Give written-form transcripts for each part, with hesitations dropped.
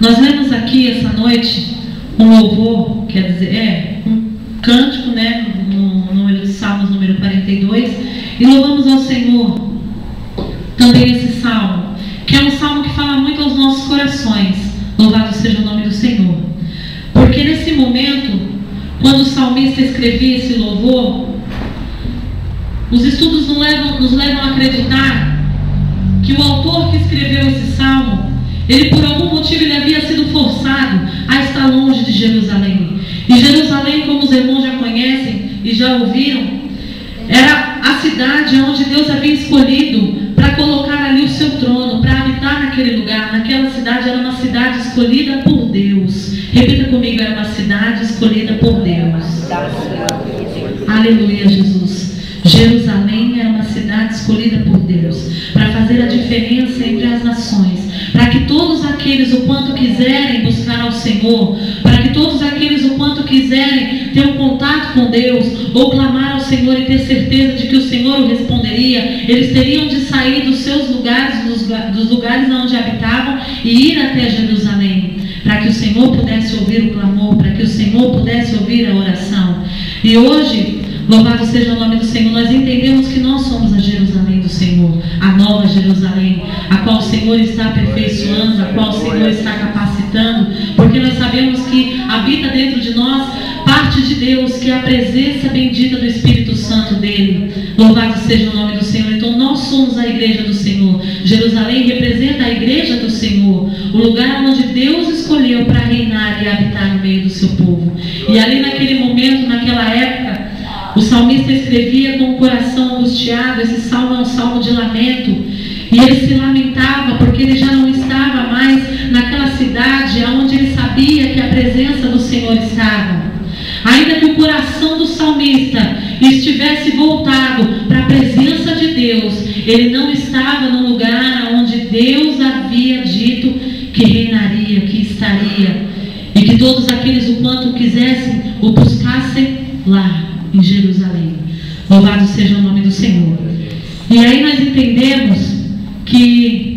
Nós lemos aqui essa noite um louvor, quer dizer, um cântico, né, no número de Salmos, número 42, e louvamos ao Senhor também esse salmo, que é um salmo que fala muito aos nossos corações. Louvado seja o nome do Senhor. Porque nesse momento, quando o salmista escrevia esse louvor, os estudos nos levam a acreditar que o autor que escreveu esse salmo, ele por algum motivo ele havia sido forçado a estar longe de Jerusalém. E Jerusalém, como os irmãos já conhecem e já ouviram, era a cidade onde Deus havia escolhido para colocar ali o seu trono, para habitar naquele lugar. Naquela cidade era uma cidade escolhida por Deus. Repita comigo, era uma cidade escolhida por Deus. Aleluia, Jesus. Jerusalém era uma cidade escolhida por Deus para fazer a diferença entre as nações, para que todos aqueles o quanto quiserem buscar ao Senhor, para que todos aqueles o quanto quiserem ter um contato com Deus, ou clamar ao Senhor e ter certeza de que o Senhor o responderia, eles teriam de sair dos seus lugares, dos lugares onde habitavam, e ir até Jerusalém, para que o Senhor pudesse ouvir o clamor, para que o Senhor pudesse ouvir a oração. E hoje, louvado seja o nome do Senhor, nós entendemos que nós somos a Jerusalém do Senhor, a nova Jerusalém, a qual o Senhor está aperfeiçoando, a qual o Senhor está capacitando, porque nós sabemos que habita dentro de nós parte de Deus, que é a presença bendita do Espírito Santo dele. Louvado seja o nome do Senhor. Então nós somos a igreja do Senhor. Jerusalém representa a igreja do Senhor, o lugar onde Deus escolheu para reinar e habitar no meio do seu povo. E ali naquele momento, naquela época, o salmista escrevia com o coração angustiado. Esse salmo é um salmo de lamento, e ele se lamentava porque ele já não estava mais naquela cidade onde ele sabia que a presença do Senhor estava. Ainda que o coração do salmista estivesse voltado para a presença de Deus, ele não estava no lugar onde Deus havia dito que reinaria, que estaria, e que todos aqueles o quanto quisessem o buscassem lá em Jerusalém. Louvado seja o nome do Senhor. E aí nós entendemos que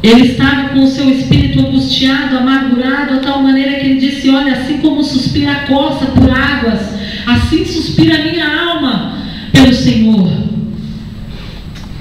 ele estava com o seu espírito angustiado, amargurado, a tal maneira que ele disse: olha, assim como suspira a costa por águas, assim suspira a minha alma pelo Senhor.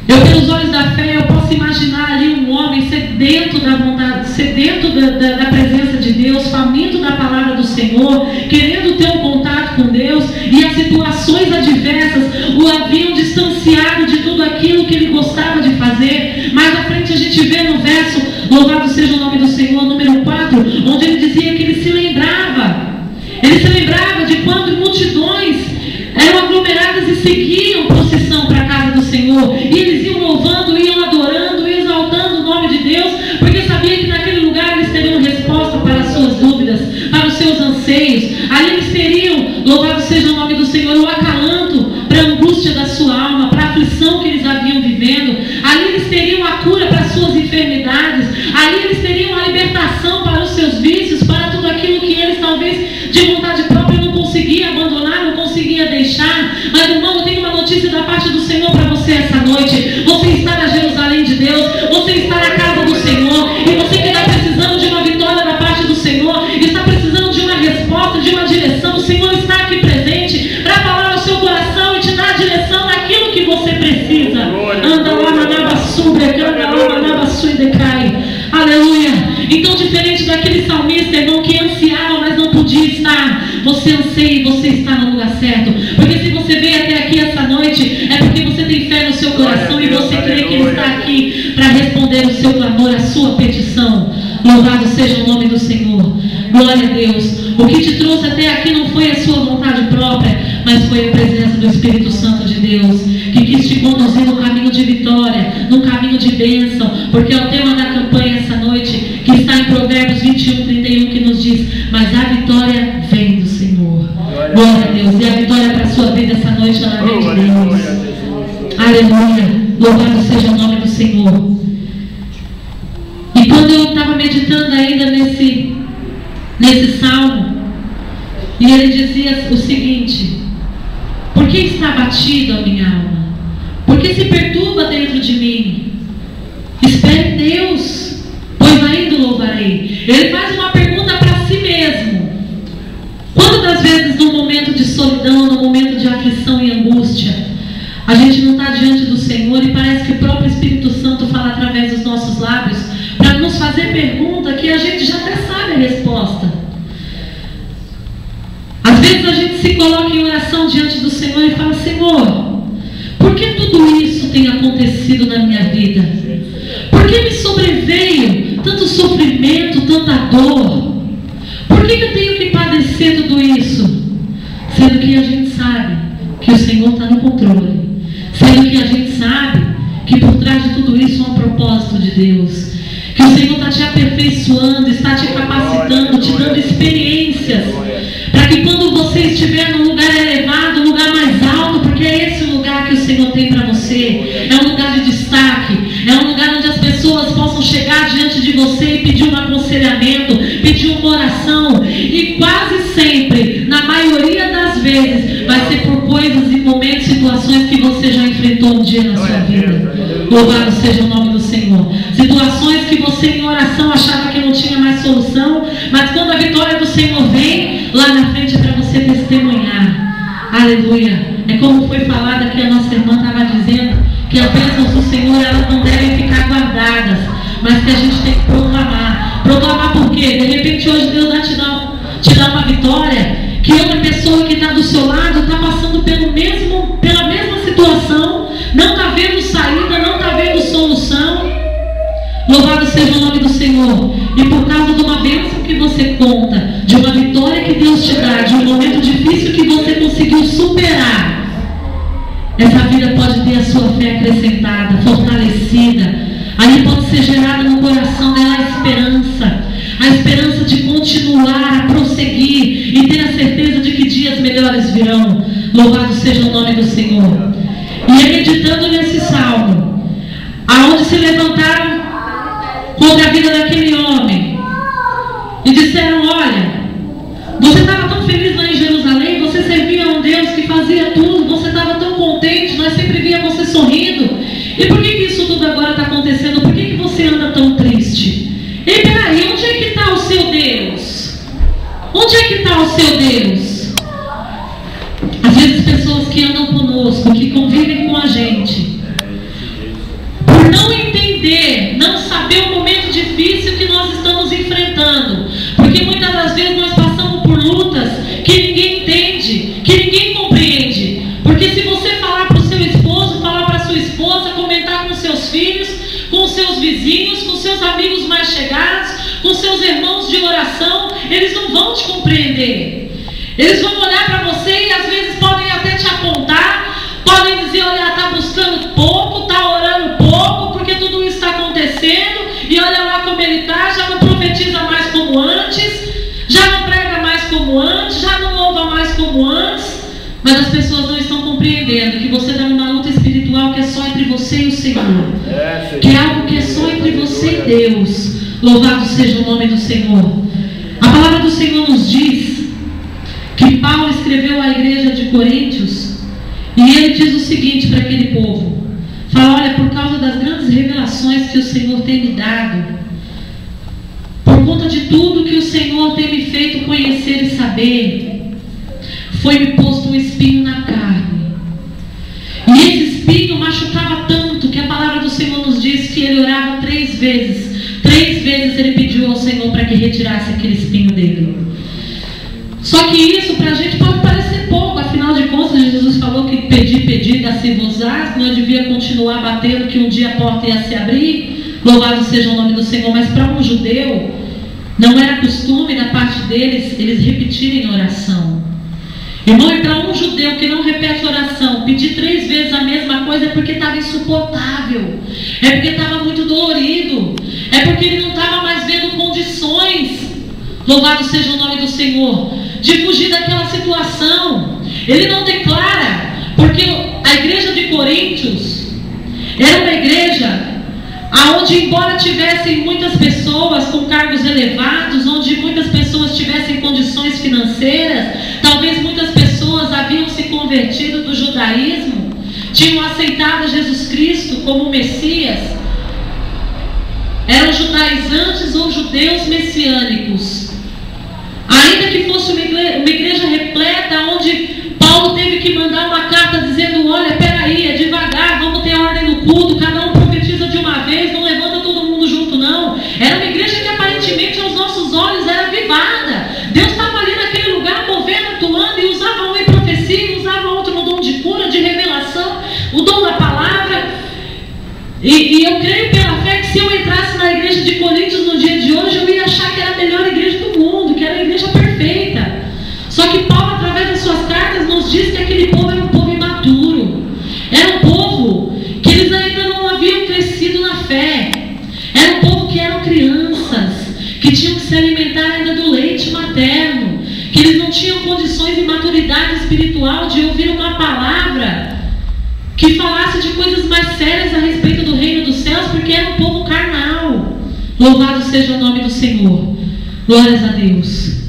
Eu, pelos olhos da fé, eu posso imaginar ali um homem sedento da vontade, sedento da presença de Deus, faminto da palavra do Senhor, querendo ter um contato com Deus, e as situações adversas o haviam distanciado de tudo aquilo que ele gostava de fazer. Mais à frente a gente vê no verso, louvado seja o nome do Senhor, número 4, onde ele dizia que ele se lembrava de quando multidões eram aglomeradas e seguiam procissão para a casa do Senhor, e eles iam louvando, iam adorando, iam exaltando o nome de Deus, porque sabia que naquele lugar eles teriam resposta para as suas dúvidas, para os seus anseios. Ali eles teriam, louvado seja o nome do Senhor, o acalanto para a angústia da sua alma, para a aflição que eles haviam vivendo. Ali eles teriam a cura para as suas enfermidades, ali eles teriam a libertação para os seus vícios, para tudo aquilo que eles talvez de vontade própria não conseguiam abandonar, não conseguia deixar. Mas, irmão, eu tenho uma notícia da parte do Senhor para você essa noite. Você está na Jerusalém de Deus, você está na casa do Senhor, e você que está precisando de uma vitória da parte do Senhor, está precisando de uma resposta, de uma direção, o Senhor está aqui presente para falar ao seu coração e te dar a direção naquilo que você precisa. Anda lá, manava subra, anda lá, manava suidecai. Aleluia. Então, diferente daquele salmista, irmão, que ansiava, mas não podia estar, você anseia e você está no lugar certo. Porque se você veio até aqui essa noite, é porque você tem fé no seu coração e você crê que Ele está aqui para responder o seu clamor, a sua petição. Louvado seja o nome do Senhor. Glória a Deus. O que te trouxe até aqui não foi a sua vontade própria, mas foi a presença do Espírito Santo de Deus, que quis te conduzir no caminho de vitória, no caminho de bênção, porque é o tema da campanha essa noite, que está em Provérbios 21:31, que nos diz: mas a vitória vem do Senhor. Glória a Deus. E a vitória para a sua vida essa noite, ela vem de Deus. Aleluia. Louvado seja o nome do Senhor. E quando eu estava meditando ainda nesse salmo, e ele dizia o seguinte: por que está abatido a minha alma? Por que se perturba dentro de mim? Espere em Deus, pois ainda o louvarei. Ele pergunta que a gente já até sabe a resposta. Às vezes a gente se coloca em oração diante do Senhor e fala: Senhor, por que tudo isso tem acontecido na minha vida? Por que me sobreveio tanto sofrimento, tanta dor? Por que eu tenho que padecer tudo isso? Sendo que a gente sabe que o Senhor está no controle. Sendo que a gente sabe que por trás de tudo isso há um propósito de Deus. Que o Senhor está te aperfeiçoando, está te capacitando, te dando experiências. Para que quando você estiver num lugar elevado, um lugar mais alto, porque é esse o lugar que o Senhor tem para você. É um lugar de destaque. É um lugar onde as pessoas possam chegar diante de você e pedir um aconselhamento, pedir uma oração. E quase sempre, na maioria das vezes, vai ser por coisas e momentos, situações que você já enfrentou um dia na sua vida. Louvado seja o nome do Senhor. Situações que você em oração achava que não tinha mais solução, mas quando a vitória do Senhor vem, lá na frente é para você testemunhar. Aleluia. É como foi falado aqui, a nossa irmã estava dizendo que as bênçãos do Senhor, elas não devem ficar guardadas, mas que a gente tem que proclamar. Proclamar por quê? De repente hoje Deus vai te dar uma vitória, que outra pessoa que está do seu lado está passando pela mesma situação, não está vendo saída, não está vendo solução. Louvado seja o nome do Senhor. E por causa de uma bênção que você conta, de uma vitória que Deus te dá, de um momento difícil que você conseguiu superar, essa vida pode ter a sua fé acrescentada, fortalecida. Aí pode ser gerada no coração dela a esperança de continuar a prosseguir e ter a certeza de que dias melhores virão. Louvado seja o nome do Senhor. E é meditando nesse salmo, aonde se levantaram contra a vida daquele homem e disseram: olha, você estava tão feliz lá em Jerusalém, você servia a um Deus que fazia tudo, você estava tão contente, nós sempre víamos você sorrindo, e por que isso tudo agora está acontecendo? Por que você anda tão triste? Ei, peraí, onde é que está o seu Deus? Onde é que está o seu Deus? Às vezes pessoas que andam conosco, que convivem com a gente, por não entender, não saber o momento difícil que nós estamos enfrentando, porque muitas das vezes nós passamos por lutas que ninguém entende, que ninguém compreende. Porque se você falar para o seu esposo, falar para a sua esposa, comentar com seus filhos, com seus vizinhos, com seus amigos mais chegados, com seus irmãos de oração, eles não vão te compreender. Eles vão olhar para você e às vezes podem até te apontar, podem dizer: olha, está buscando pouco, está orando pouco, porque tudo isso está acontecendo, e olha lá como ele está, já não profetiza mais como antes, já não prega mais como antes, já não louva mais como antes. Mas as pessoas não estão compreendendo que você está numa luta espiritual que é só entre você e o Senhor, que é algo que é só entre você e Deus. Louvado seja o nome do Senhor. A palavra do Senhor nos diz que Paulo escreveu à igreja de Coríntios, e ele diz o seguinte para aquele povo: fala, olha, por causa das grandes revelações que o Senhor tem me dado, por conta de tudo que o Senhor tem me feito conhecer e saber, foi-me posto um espinho na carne. E esse espinho machucava tanto que a palavra do Senhor nos diz que ele orava 3 vezes. 3 vezes ele pediu ao Senhor para que retirasse aquele espinho dele. Só que isso para a gente pode parecer pouco. Afinal de contas, Jesus falou que pedir, dá-se-vos-á, que nós devia continuar batendo, que um dia a porta ia se abrir. Louvado seja o nome do Senhor. Mas para um judeu, não era costume da parte deles, eles repetirem oração. Irmão, e para um judeu que não repete oração, pedir 3 vezes a mesma coisa é porque estava insuportável, é porque estava muito dolorido, é porque ele não estava mais vendo condições, louvado seja o nome do Senhor, de fugir daquela situação. Ele não declara, porque a igreja de Coríntios era uma igreja aonde, embora tivessem muitas pessoas com cargos elevados, onde muitas pessoas tivessem condições financeiras, talvez muitas pessoas haviam se convertido do judaísmo, tinham aceitado Jesus Cristo como Messias, eram judaizantes ou judeus messiânicos. Ainda que fosse uma igreja repleta, onde Paulo teve que mandar uma carta dizendo: olha, peraí, é devagar, vamos ter ordem no culto, cada um profetiza de uma vez, não levanta todo mundo junto não. Era uma igreja que aparentemente aos nossos olhos era avivada. Deus estava ali naquele lugar, movendo, atuando, e usava um em profecia, usava outro no dom de cura, de revelação, o dom da palavra. E eu creio pela fé que se eu entrasse na igreja de Coríntios no dia de hoje, eu ia achar que era a melhor igreja do mundo, que era a igreja perfeita. Só que Paulo, através das suas cartas, nos diz que aquele povo era um povo imaturo. Era um povo que eles ainda não haviam crescido na fé. Era um povo que eram crianças, que tinham que se alimentar ainda do leite materno, que eles não tinham condições de maturidade espiritual de ouvir uma palavra que falasse de coisas mais sérias a respeito do reino dos céus, porque era um povo carnal. Louvado seja o nome do Senhor. Glórias a Deus.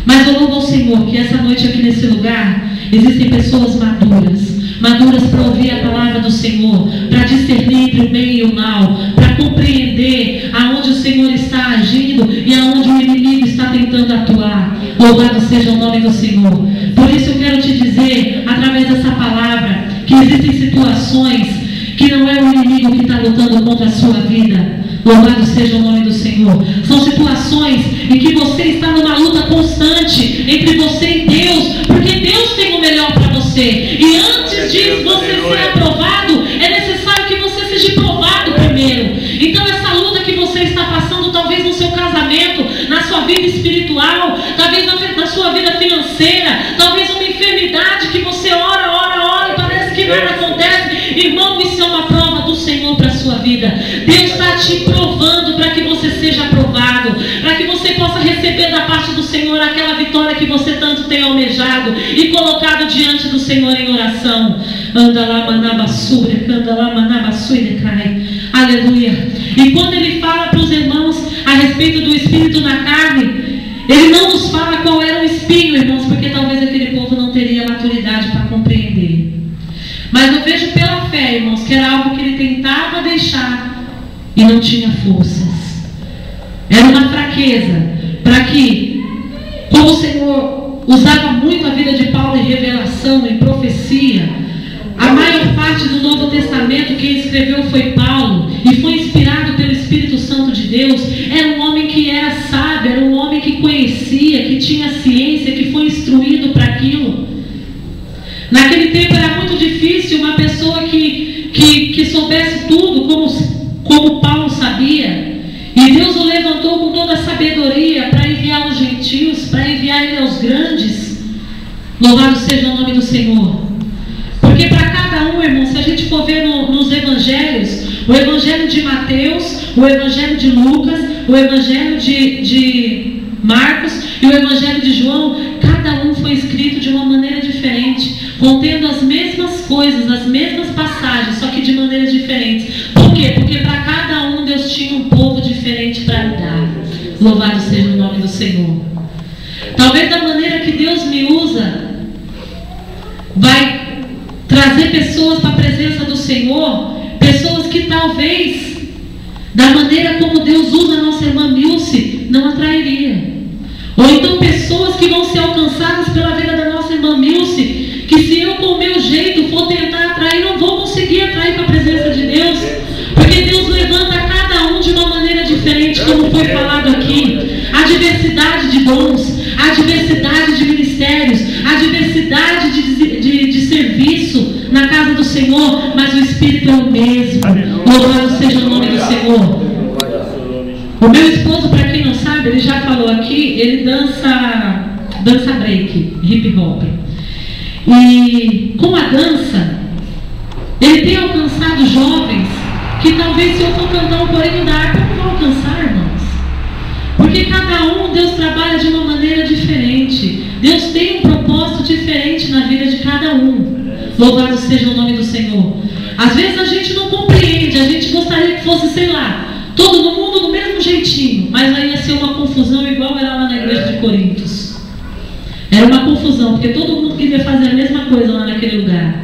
Mas eu louvo ao Senhor que essa noite aqui nesse lugar existem pessoas maduras para ouvir a palavra do Senhor, para discernir entre o bem e o mal, para compreender aonde o Senhor está agindo e aonde o inimigo está tentando atuar. Louvado seja o nome do Senhor. Por isso eu quero te dizer, através dessa palavra, que existem situações que não é o inimigo que está lutando contra a sua vida. Louvado seja o nome do Senhor. São situações em que você está numa luta constante entre você e Deus, porque Deus tem o melhor para você. E antes de você ser aprovado, é necessário que você seja provado primeiro. Então essa luta que você está passando, talvez no seu casamento, na sua vida espiritual, talvez na sua vida financeira, talvez uma enfermidade que você ora e parece que nada acontece. Irmão, isso é uma prova do Senhor para a sua vida. Deus está te provando para que você seja aprovado, para que você possa receber da parte do Senhor aquela vitória que você tanto tem almejado e colocado diante do Senhor em oração. Anda lá, manabassura, anda lá, manabassura, cai. Aleluia. E quando ele fala para os irmãos a respeito do espírito na carne, ele não nos fala qual era o espinho, irmãos, porque talvez aquele povo não teria maturidade para compreender. Mas eu vejo pela fé, irmãos, que era algo que ele tentava deixar e não tinha forças. Era uma fraqueza para que, como o Senhor usava muito a vida de Paulo em revelação, em profecia, a maior parte do Novo Testamento quem escreveu foi Paulo e foi inspirado pelo Espírito Santo de Deus. Era um homem que era sábio, era um homem que conhecia, que tinha ciência, que foi instruído para aquilo. Naquele tempo era muito difícil uma pessoa que soubesse tudo como Paulo sabia. E Deus o levantou com toda a sabedoria para enviar aos gentios, para enviar ele aos grandes. Louvado seja o nome do Senhor. Porque para cada um, irmão, se a gente for ver nos evangelhos, o evangelho de Mateus, o evangelho de Lucas, o evangelho de Marcos e o evangelho de João, cada um foi escrito de uma maneira diferente, contendo as mesmas coisas, as mesmas passagens, só que de maneiras diferentes. Por quê? Porque para cada um Deus tinha um povo diferente para lidar. Louvado seja o nome do Senhor. Talvez da maneira que Deus me usa, vai trazer pessoas para a presença do Senhor, pessoas que talvez, da maneira como Deus usa a nossa irmã Milce, não atrairia. Ou então pessoas que vão ser alcançadas pela vida da nossa irmã Milce, que se eu com o meu jeito for tentar atrair, não vou conseguir atrair para a presença de Deus, porque Deus levanta cada um de uma maneira diferente, como foi falado aqui. A diversidade de dons, a diversidade de ministérios, a diversidade de serviço na casa do Senhor, mas o Espírito é o mesmo. Louvado seja o nome do Senhor. O meu esposo, para quem não sabe, ele já falou aqui, ele dança break, hip hop. E com a dança, ele tem alcançado jovens que talvez se eu for cantar um corinho da harpa, eu não vou alcançar, irmãos. Porque cada um, Deus trabalha de uma maneira diferente. Deus tem um propósito diferente na vida de cada um. Louvado seja o nome do Senhor. Às vezes a gente não compreende, a gente gostaria que fosse, sei lá, todo mundo do mesmo jeitinho, mas aí ia ser uma confusão igual era lá na igreja de Coríntios. Era uma confusão, porque todo mundo queria fazer a mesma coisa lá naquele lugar.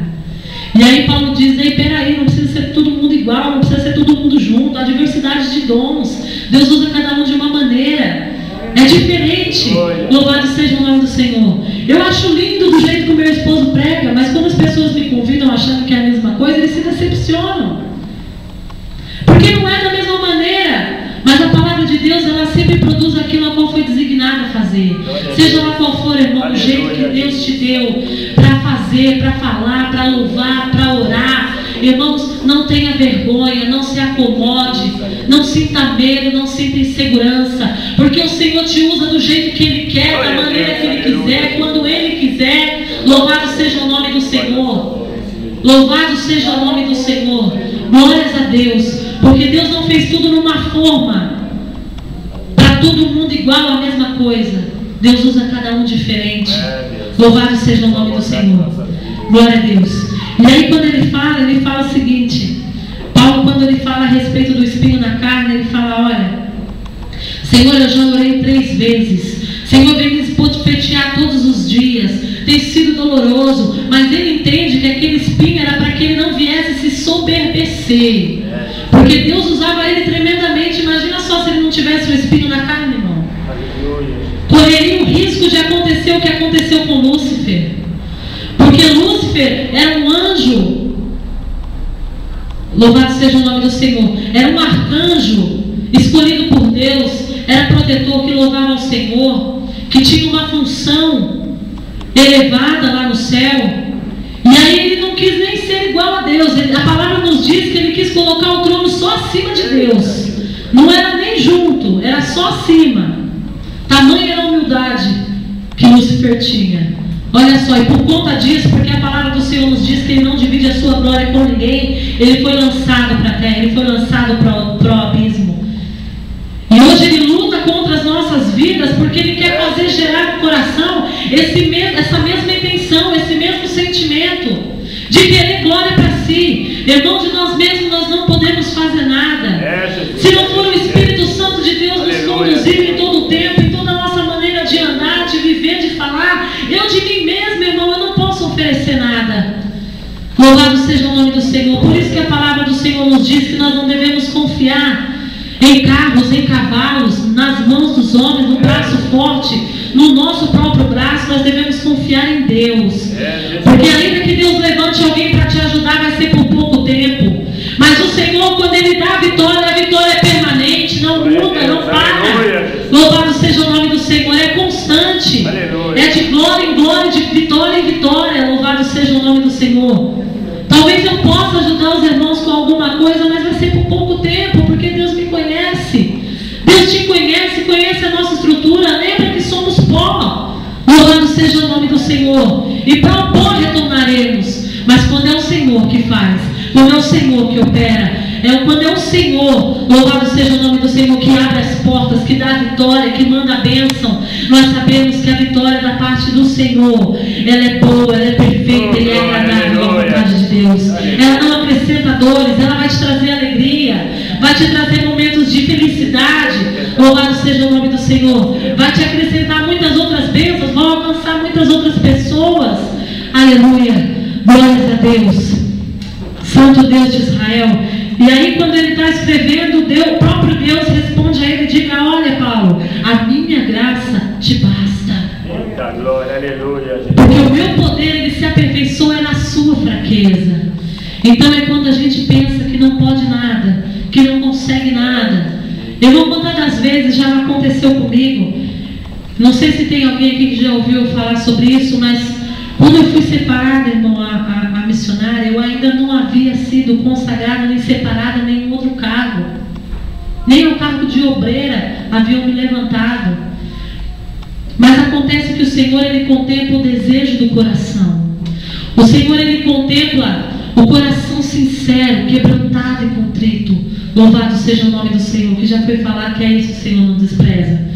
E aí Paulo diz, ei, peraí, não precisa ser todo mundo igual, não precisa ser todo mundo junto, há diversidade de dons. Deus usa cada um de uma maneira. É diferente. Louvado seja o nome do Senhor. Eu acho lindo do jeito que o meu esposo prega, mas quando as pessoas me convidam achando que é a mesma coisa, eles se decepcionam. Porque não é da mesma maneira. Mas a palavra de Deus, ela sempre produz aquilo a qual foi designada a fazer. Seja lá qual for, irmão, o jeito que Deus te deu para fazer, para falar, para louvar, para orar. Irmãos, não tenha vergonha, não se acomode, não sinta medo, não sinta insegurança, porque o Senhor te usa do jeito que Ele quer, da maneira que Ele quiser, quando Ele quiser. Louvado seja o nome do Senhor. Louvado seja o nome do Senhor. Glórias a Deus, porque Deus não fez tudo numa forma para todo mundo igual, a mesma coisa. Deus usa cada um diferente. Louvado seja o nome do Senhor. Glória a Deus. E aí quando ele fala o seguinte: Paulo, quando ele fala a respeito do espinho na carne, ele fala: olha, Senhor, eu já orei 3 vezes, Senhor, vem me esbofetear todos os dias, tem sido doloroso, mas ele entende que aquele espinho era para que ele não viesse se soberbecer, porque Deus usava ele tremendamente. Imagina só se ele não tivesse um espinho na carne, irmão. Correria o risco de acontecer o que aconteceu com Lúcifer, porque Lúcifer era um anjo, louvado seja o nome do Senhor, era um arcanjo escolhido por Deus, era protetor que louvava ao Senhor, que tinha uma função elevada lá no céu. E aí ele não quis nem ser igual a Deus. A palavra nos diz que ele quis colocar o trono só acima de Deus, não era nem junto, era só acima. Tamanha era a humildade que Lúcifer tinha. Olha só, e por conta disso, porque a palavra do Senhor nos diz que Ele não divide a sua glória com ninguém, ele foi lançado para a terra, ele foi lançado para o abismo. E hoje ele luta contra as nossas vidas, porque ele quer fazer gerar no coração essa mesma intenção, esse mesmo sentimento de querer glória para si. Irmão, de nós mesmos nós não podemos fazer nada. Se não for o Espírito Santo de Deus nos conduzir em todo o tempo, em toda a nossa maneira de andar, de viver, de falar, eu de mim mesmo, irmão, eu não posso oferecer nada. Louvado seja o nome do Senhor. Por isso que a palavra do Senhor nos diz que nós não devemos confiar em carros, em cavalos, nas mãos dos homens, no braço forte, no nosso próprio braço. Nós devemos confiar em Deus, porque ainda que Deus levante alguém para te ajudar, vai ser por pouco tempo, mas o Senhor, quando Ele dá a vitória é permanente, não muda, não para. Louvado seja o nome do Senhor, é constante, é de glória em glória, de vitória em vitória. Louvado seja o nome do Senhor. Talvez eu possa ajudar os irmãos com alguma coisa, mas vai ser por pouco tempo, porque Deus me conhece. Deus te conhece, conhece a nossa estrutura. Lembra que somos pó. Louvado seja o nome do Senhor. E para o pó retornaremos. Mas quando é o Senhor que faz, quando é o Senhor que opera, quando é o Senhor, louvado seja o nome do Senhor, que abre as portas, que dá a vitória, que manda a bênção. Nós sabemos que a vitória da parte do Senhor, ela é boa, ela é perfeita, ela é agradável à vontade de Deus. Ela não acrescenta dores, ela vai te trazer alegria, vai te trazer momentos de felicidade. Louvado seja o nome do Senhor. Vai te acrescentar muitas outras bênçãos, vai alcançar muitas outras pessoas. Aleluia, glórias a Deus, Santo Deus de Israel. E aí quando ele está escrevendo, o próprio Deus responde a ele: diga, olha Paulo, a minha graça te basta. Glória, aleluia. Porque o meu poder, ele se aperfeiçoa na sua fraqueza. Então é quando a gente pensa que não pode nada, que não consegue nada. Eu vou contar das vezes, já aconteceu comigo. Não sei se tem alguém aqui que já ouviu falar sobre isso, mas quando eu fui separada, irmão, a missionária, eu ainda não havia sido consagrada nem separada em nenhum outro cargo. Nem o cargo de obreira haviam me levantado. Mas acontece que o Senhor, Ele contempla o desejo do coração. O Senhor, Ele contempla o coração sincero, quebrantado e contrito. Louvado seja o nome do Senhor, que já foi falar que é isso que o Senhor não despreza.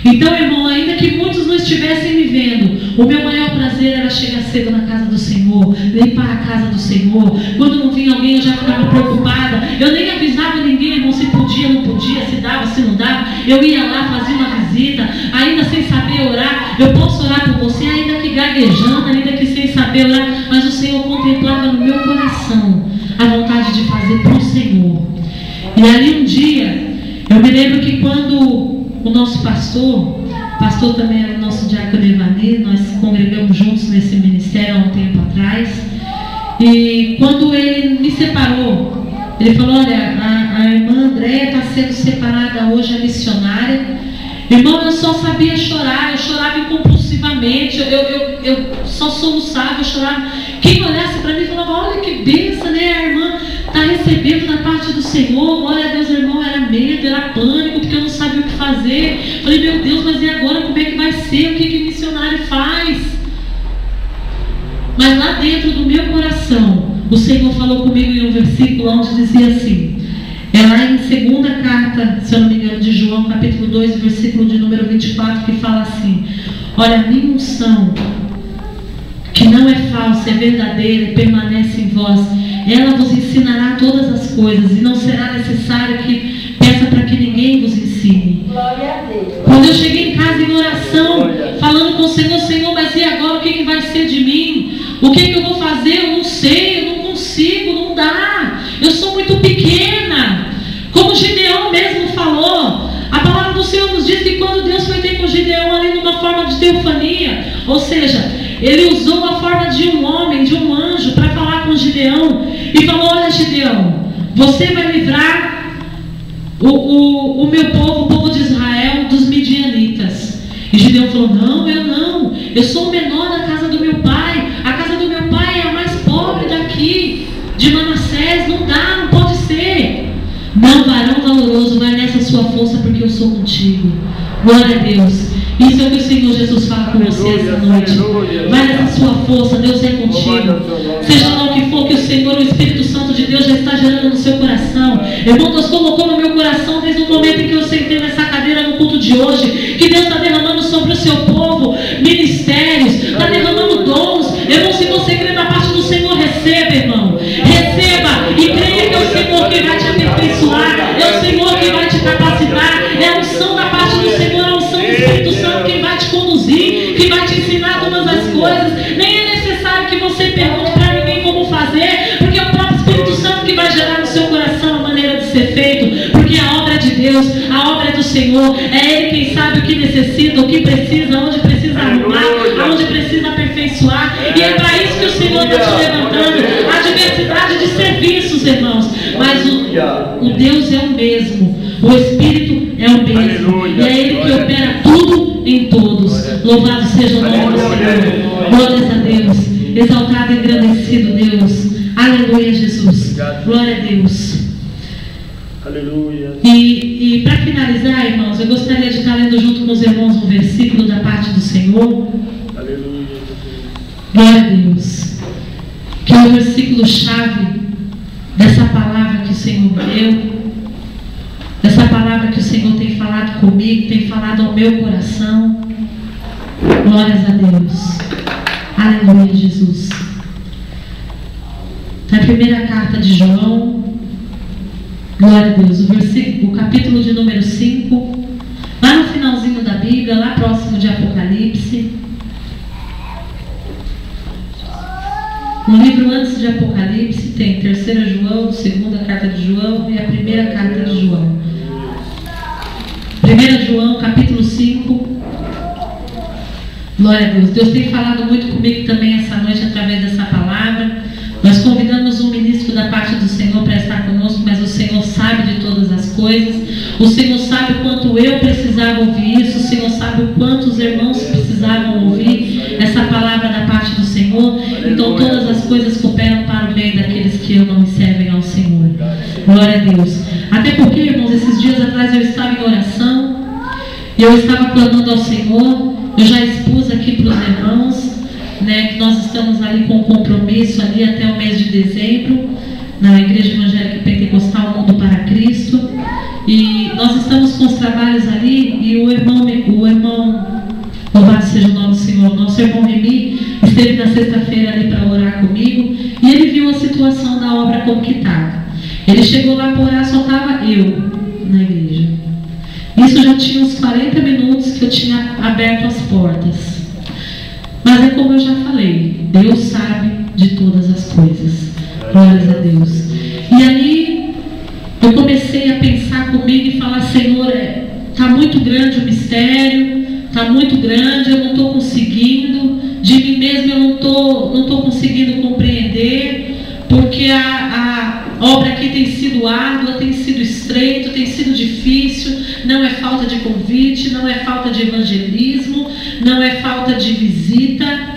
Então, irmão, ainda que muitos não estivessem me vendo, o meu maior prazer era chegar cedo na casa do Senhor, limpar a casa do Senhor. Quando não vinha alguém, eu já ficava preocupada. Eu nem avisava ninguém, irmão, se podia, não podia, se dava, se não dava. Eu ia lá, fazia uma visita, ainda sem saber orar. Eu posso orar por você, ainda que gaguejando, ainda que sem saber orar, mas o Senhor contemplava no meu coração a vontade de fazer para o Senhor. E ali um dia, eu me lembro que quando o nosso pastor também era o nosso diácono Evani, nós congregamos juntos nesse ministério há um tempo atrás, e quando ele me separou, Ele falou: olha, a irmã Andréia está sendo separada hoje, a missionária. Irmão, eu só sabia chorar, eu chorava incompulsivamente, eu só soluçava, eu chorava. Quem olhasse para mim falava: olha que bênção, né? A irmã está recebendo da parte do Senhor. Glória a Deus, irmão. Era medo, era pânico, porque eu não sabia o que fazer. Falei: meu Deus, mas e agora como é que vai ser? O que o missionário faz? Mas lá dentro do meu coração, o Senhor falou comigo em um versículo onde dizia assim, é lá em segunda carta, se eu não me engano, de João, capítulo 2, versículo de número 24, que fala assim: olha, a minha unção, que não é falsa, é verdadeira e permanece em vós, ela vos ensinará todas as coisas, e não será necessário que peça para que ninguém vos ensine. Glória a Deus. Quando eu cheguei em casa em oração, falando com o Senhor: Senhor, mas e agora o que vai ser de mim? O que eu vou fazer? Eu não sei, eu não consigo, não dá. Eu sou muito pequena. Como Gideão mesmo falou, a palavra do Senhor nos diz que quando Deus foi ter com Gideão ali numa forma de teofania, ou seja, ele usou a forma de um homem, de um anjo, para falar com Gideão e falou: olha, Gideão, você vai livrar o meu povo, o povo de Israel, dos midianitas. E Gideão falou: não, eu sou o menor da casa do meu pai, a casa do meu pai é a mais pobre daqui, de Manassés, não dá, não pode ser. Não, varão valoroso, vai nessa sua força, porque eu sou contigo. Glória a Deus. Isso é o que o Senhor Jesus fala com você essa noite. Vai nessa sua força, Deus é contigo. Seja lá o que for que o Senhor, o Espírito Santo de Deus já está gerando no seu coração. Irmão, Deus colocou no meu coração desde o momento em que eu sentei nessa cadeira no culto de hoje, que Deus está derramando sobre o seu povo ministérios, está derramando dons. Irmão, se você crê na parte do Senhor, receba, irmão. Receba e creia que é o Senhor que vai te aperfeiçoar, é o Senhor que vai te capacitar, é a unção da parte do Senhor, a unção do Espírito Santo que vai te conduzir, que vai te ensinar todas as coisas. Nem é necessário que você pergunte para ninguém como fazer, porque é o próprio Espírito Santo que vai gerar no seu coração a maneira de ser feito, porque a obra é de Deus, a obra é do Senhor, é Ele quem sabe o que necessita, o que precisa, onde precisa arrumar, aonde precisa aperfeiçoar, e é para isso que o Senhor está te levantando, a diversidade de serviços, irmãos, mas o Deus é o mesmo, o Espírito é o mesmo, e é Ele que opera tudo em todos. Louvado seja o nome do Senhor. Glórias a Deus. Exaltado e engrandecido Deus. Aleluia, Jesus. Glória a Deus. Aleluia. E para finalizar, irmãos, eu gostaria de estar lendo junto com os irmãos um versículo da parte do Senhor. Aleluia. Glória a Deus. Que é o versículo-chave dessa palavra que o Senhor deu. Essa palavra que o Senhor tem falado comigo, tem falado ao meu coração. Glórias a Deus. Aleluia, Jesus. Na primeira carta de João, glória a Deus, o capítulo de número 5, lá no finalzinho da Bíblia, lá próximo de Apocalipse. No livro antes de Apocalipse tem 3ª João, 2ª carta de João e a 1ª carta de João. 1 João, capítulo 5. Glória a Deus. Deus tem falado muito comigo também essa noite através dessa palavra. Nós convidamos um ministro da parte do Senhor para estar conosco, mas o Senhor sabe de todas as coisas. O Senhor sabe o quanto eu precisava ouvir isso. O Senhor sabe o quanto os irmãos precisavam ouvir essa palavra da parte do Senhor. Então todas as coisas cooperam para o bem daqueles que amam e servem ao Senhor. Glória a Deus. Até porque, irmãos, esses dias atrás eu estava em oração e eu estava clamando ao Senhor. Eu já expus aqui para os irmãos, né, que nós estamos ali com um compromisso ali até o mês de dezembro na Igreja Evangélica Pentecostal Mundo para Cristo, e nós estamos com os trabalhos ali, e o irmão, louvado seja o nome do Senhor, nosso irmão Remi esteve na sexta-feira ali para orar comigo, e ele viu a situação da obra como que estava. Ele chegou lá para orar, só estava eu na igreja. Isso já tinha uns 40 minutos que eu tinha aberto as portas. Mas é como eu já falei, Deus sabe de todas as coisas. Glórias a Deus. E aí eu comecei a pensar comigo e falar: Senhor, está muito grande o mistério, está muito grande, eu não estou conseguindo, de mim mesmo eu não tô conseguindo compreender, porque a obra aqui tem sido árdua, tem sido estreito, tem sido difícil. Não é falta de convite, não é falta de evangelismo, não é falta de visita,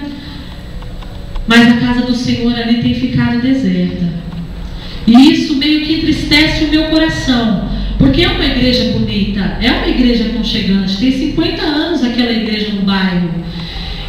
mas a casa do Senhor ali tem ficado deserta. E isso meio que entristece o meu coração, porque é uma igreja bonita, é uma igreja aconchegante, tem 50 anos aquela igreja no bairro.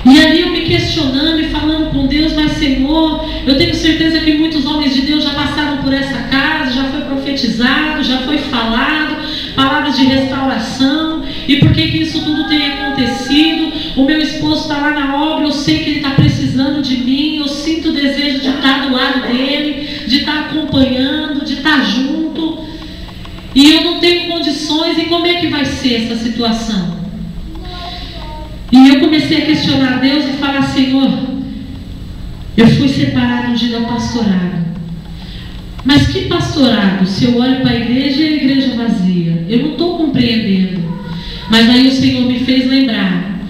E ali eu me questionando e falando com Deus, mas Senhor, eu tenho certeza que muitos homens de Deus já passaram por essa casa, já foi profetizado, já foi falado, palavras de restauração. E por que isso tudo tem acontecido? O meu esposo está lá na obra, eu sei que ele está precisando de mim, eu sinto o desejo de estar do lado dele, de estar acompanhando, de estar junto. E eu não tenho condições, e como é que vai ser essa situação? E eu comecei a questionar Deus e falar: Senhor, eu fui separado ungido ao pastorado. Mas que pastorado? Se eu olho para a igreja e a igreja vazia, eu não estou compreendendo. Mas aí o Senhor me fez lembrar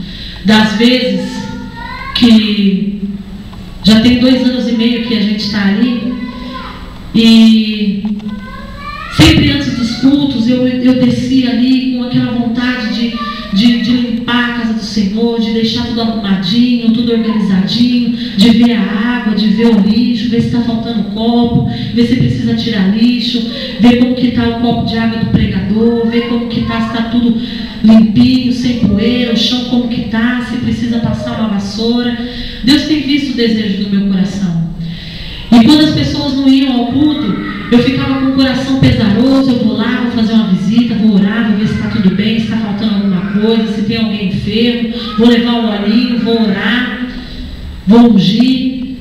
das vezes que já tem 2 anos e meio que a gente está ali, e sempre antes dos cultos eu descia ali com aquela vontade de limpar a casa do Senhor, de deixar tudo arrumadinho, tudo organizadinho, de ver a água, de ver o lixo, ver se está faltando copo, ver se precisa tirar lixo, ver como que está o copo de água do pregador, ver como que está, se está tudo limpinho, sem poeira, o chão como que está, se precisa passar uma vassoura. Deus tem visto o desejo do meu coração. E quando as pessoas não iam ao culto, eu ficava com o coração pesaroso. Eu vou lá, vou fazer uma visita, vou orar, vou ver se está tudo bem, se está faltando alguma coisa, se tem alguém enfermo, vou levar o olhinho, vou orar, vou ungir.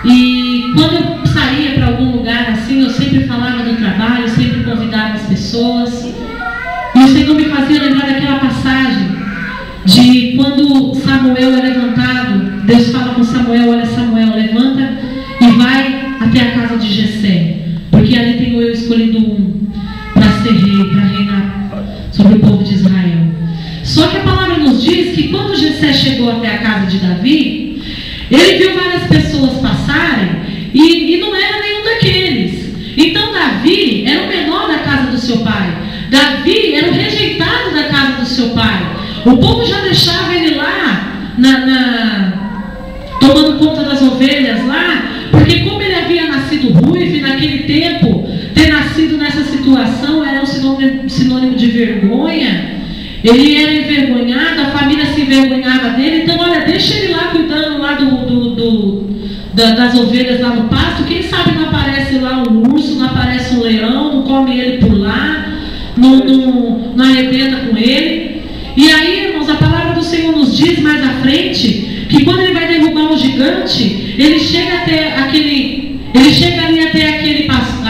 E quando eu saía para algum lugar assim, eu sempre falava do trabalho, sempre convidava as pessoas. E o Senhor me fazia lembrar daquela passagem de quando Samuel é levantado. Deus fala com Samuel: olha, Samuel, levanta e vai até a casa de Jessé, porque ali tenho eu escolhido um para ser rei, para reinar sobre o povo de Israel. Só que a palavra nos diz que quando Jessé chegou até a casa de Davi, ele viu várias pessoas passarem e não era nenhum daqueles. Então Davi era o menor da casa do seu pai. Davi era o rejeitado da casa do seu pai. O povo já deixava ele lá tomando conta das ovelhas lá, porque como ele havia nascido ruivo, e naquele tempo ter nascido nessa situação era um sinônimo de vergonha. Ele era envergonhado, a família se envergonhava dele. Então olha, deixa ele lá cuidando lá das ovelhas lá no pasto. Quem sabe não aparece lá um urso, não aparece um leão, não come ele por lá, não arrebenta com ele. E aí, irmãos, a palavra do Senhor nos diz mais à frente que quando ele vai derrubar o gigante, ele chega ali até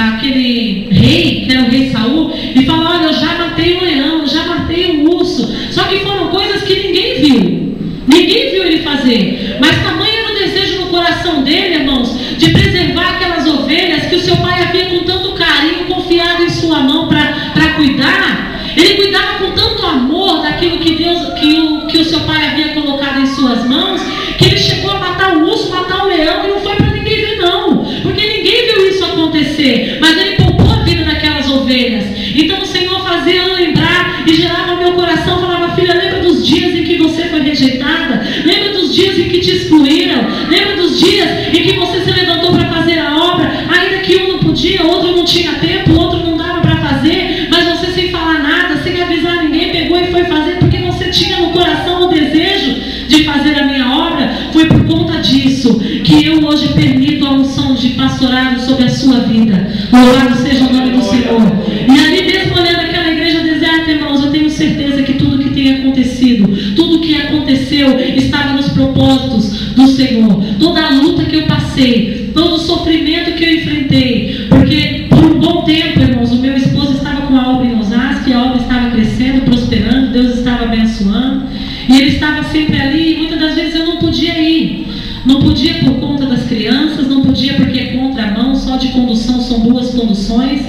aquele rei, que era o rei Saul, e fala: olha, eu já matei um leão, eu já matei um urso. Só que foram coisas que ninguém viu ele fazer. Mas tamanho era o desejo no coração dele, irmãos, de preservar aquelas ovelhas que o seu pai havia com tanto carinho confiado em sua mão para cuidar. Ele cuidava com tanto amor daquilo que o seu pai havia colocado em suas mãos, que ele chegou a matar o urso, matar o leão, e não foi para ninguém ver não, porque ninguém viu isso acontecer, mas ele poupou a vida daquelas ovelhas. Então o Senhor fazia eu lembrar e gerava no meu coração, falava: filha, lembra dos dias em que você foi rejeitada? Lembra dos dias em que te excluíram? Lembra dos dias em que você se levantou para fazer a obra, ainda que um não podia, outro não tinha tempo, outro não dava para fazer, mas você, sem falar nada, sem avisar ninguém, pegou e foi fazer, porque você tinha no coração o desejo de fazer a minha obra. Foi por conta disso que eu hoje permito a unção de pastorado sobre a sua vida. Louvado seja o nome do Senhor. E ali mesmo, olhando aquela igreja deserta, irmãos, eu tenho certeza que tudo que tem acontecido, tudo que aconteceu estava nos propósitos do Senhor. Toda a luta que eu passei, todo o sofrimento que eu enfrentei, porque por um bom tempo, irmãos, o meu esposo estava com a obra em Osasco, e a obra estava crescendo, prosperando, Deus estava abençoando, e ele estava sempre ali, e muitas das vezes eu não podia ir. Não podia por conta das crianças, não podia porque é contramão, só de condução são 2 conduções.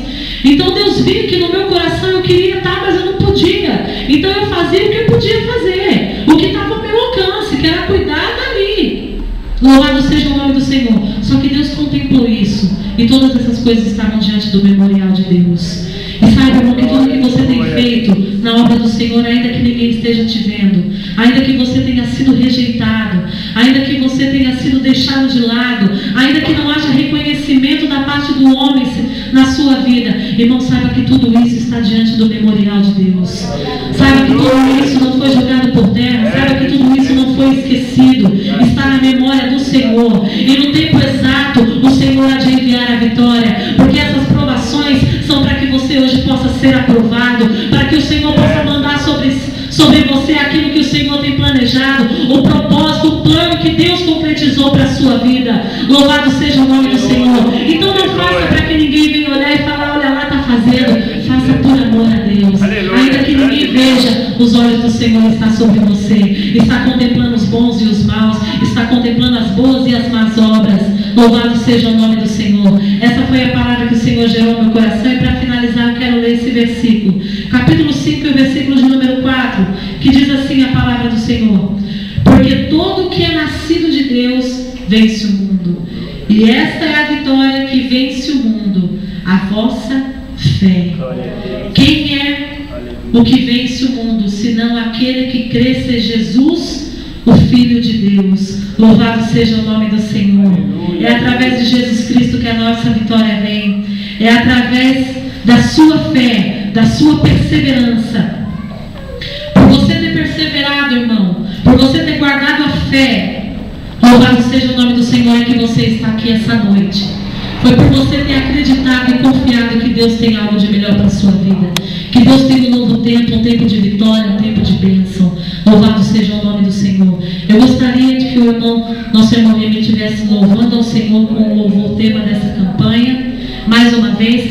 Então Deus viu que no meu coração eu queria estar, mas eu não podia. Então eu fazia o que eu podia fazer, o que estava ao meu alcance, que era cuidar dali. Louvado seja o nome do Senhor. Só que Deus contemplou isso e todas essas coisas estavam diante do memorial de Deus. E saiba, irmão, que tudo que você tem feito na obra do Senhor, ainda que ninguém esteja te vendo, ainda que você tenha sido rejeitado, ainda que você tenha sido deixado de lado, ainda que não haja reconhecimento da parte do homem na sua vida, irmão, saiba que tudo isso está diante do memorial de Deus. Saiba que tudo isso não foi jogado por terra, saiba que tudo isso não foi esquecido, está na memória do Senhor, e no tempo exato o Senhor há de enviar a vitória, porque essas provações são para que você hoje possa ser aprovado, para que o Senhor possa mandar sobre você aquilo que o Senhor tem planejado, o propósito, o plano que Deus concretizou para a sua vida. Louvado seja o nome do Senhor. Então não faça para que ninguém venha olhar e falar, olha lá, está fazendo. Faça por amor a Deus. Ainda que ninguém veja, os olhos do Senhor estão sobre você, está contemplando os bons e os maus, está contemplando as boas e as más obras. Louvado seja o nome do Senhor. Essa foi a palavra que o Senhor gerou no meu coração, e para finalizar eu quero ler esse versículo, capítulo 5 e o versículo de número 4, que diz assim a palavra do Senhor: porque todo que é nascido de Deus vence o mundo, e esta é a vitória que vence o mundo, a vossa fé. Quem é o que vence o mundo, senão aquele que crê ser Jesus, o Filho de Deus? Louvado seja o nome do Senhor. É através de Jesus Cristo que a nossa vitória vem. É através da sua fé, da sua perseverança. Por você ter perseverado, irmão, por você ter guardado a fé, louvado seja o nome do Senhor, é que você está aqui essa noite. Foi por você ter acreditado e confiado que Deus tem algo de melhor para a sua vida, que Deus tem um novo tempo, um tempo de vitória, um tempo de bênção. Louvado seja o nome do Senhor. Eu gostaria de que o irmão, nosso irmão Remy, estivesse louvando ao Senhor com o louvor tema dessa campanha, mais uma vez.